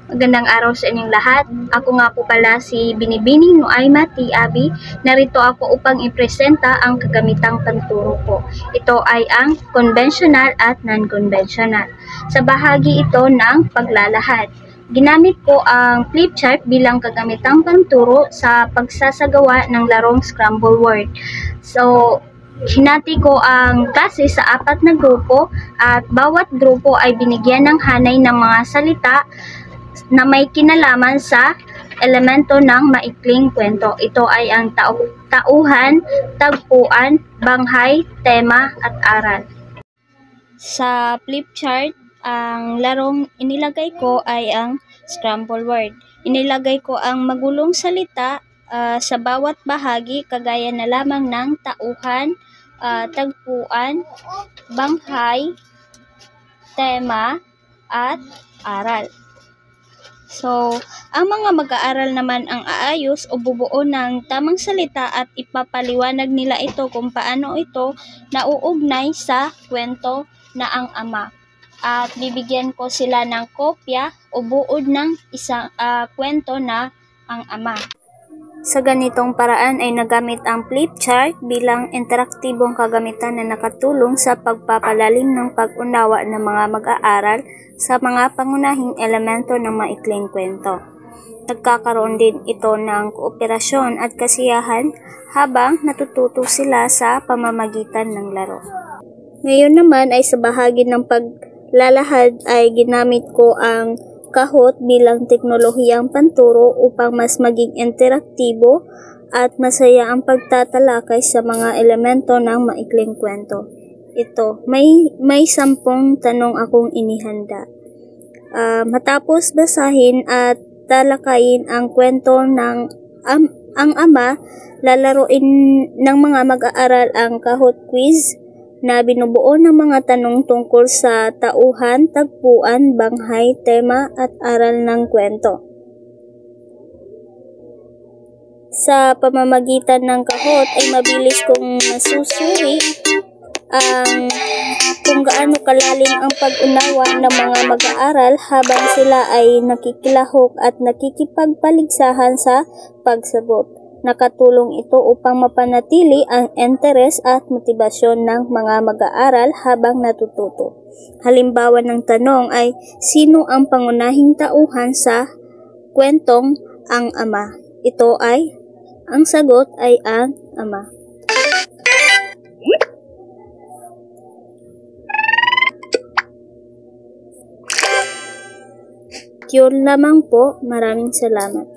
Magandang araw sa inyong lahat. Ako nga po pala si Binibining Nuaima T. Abi. Narito ako upang ipresenta ang kagamitang panturo ko. Ito ay ang conventional at non-conventional. Sa bahagi ito ng paglalahad. Ginamit ko ang flip chart bilang kagamitang panturo sa pagsasagawa ng larong scramble word. So, hinati ko ang klase sa 4 na grupo at bawat grupo ay binigyan ng hanay ng mga salita na may kinalaman sa elemento ng maikling kwento. Ito ay ang tauhan, tagpuan, banghay, tema at aral. Sa flip chart, ang larong inilagay ko ay ang scramble word. Inilagay ko ang magulong salita sa bawat bahagi kagaya na lamang ng tauhan, tagpuan, banghay, tema, at aral. So, ang mga mag-aaral naman ang aayos o bubuo ng tamang salita at ipapaliwanag nila ito kung paano ito nauugnay sa kwento na ang ama. At bibigyan ko sila ng kopya o buod ng isang kwento na ang ama. Sa ganitong paraan ay nagamit ang flip chart bilang interaktibong kagamitan na nakatulong sa pagpapalalim ng pag-unawa ng mga mag-aaral sa mga pangunahing elemento ng maikling kwento. Nagkakaroon din ito ng kooperasyon at kasiyahan habang natututo sila sa pamamagitan ng laro. Ngayon naman ay sa bahagi ng paglalahad ay ginamit ko ang kahot bilang teknolohiyang panturo upang mas maging interaktibo at masaya ang pagtatalakay sa mga elemento ng maikling kwento. Ito, may 10 tanong akong inihanda. Matapos basahin at talakayin ang kwento ng ang ama, lalaroin ng mga mag-aaral ang kahot quiz na binubuo ng mga tanong tungkol sa tauhan, tagpuan, banghay, tema at aral ng kwento. Sa pamamagitan ng kahot ay mabilis kong masusuri kung gaano kalalim ang pag-unawa ng mga mag-aaral habang sila ay nakikilahok at nakikipagpaligsahan sa pagsagot. Nakatulong ito upang mapanatili ang interes at motibasyon ng mga mag-aaral habang natututo. Halimbawa ng tanong ay, sino ang pangunahing tauhan sa kwentong ang ama? Ito ay, ang sagot ay ang ama. Yun lamang po, maraming salamat.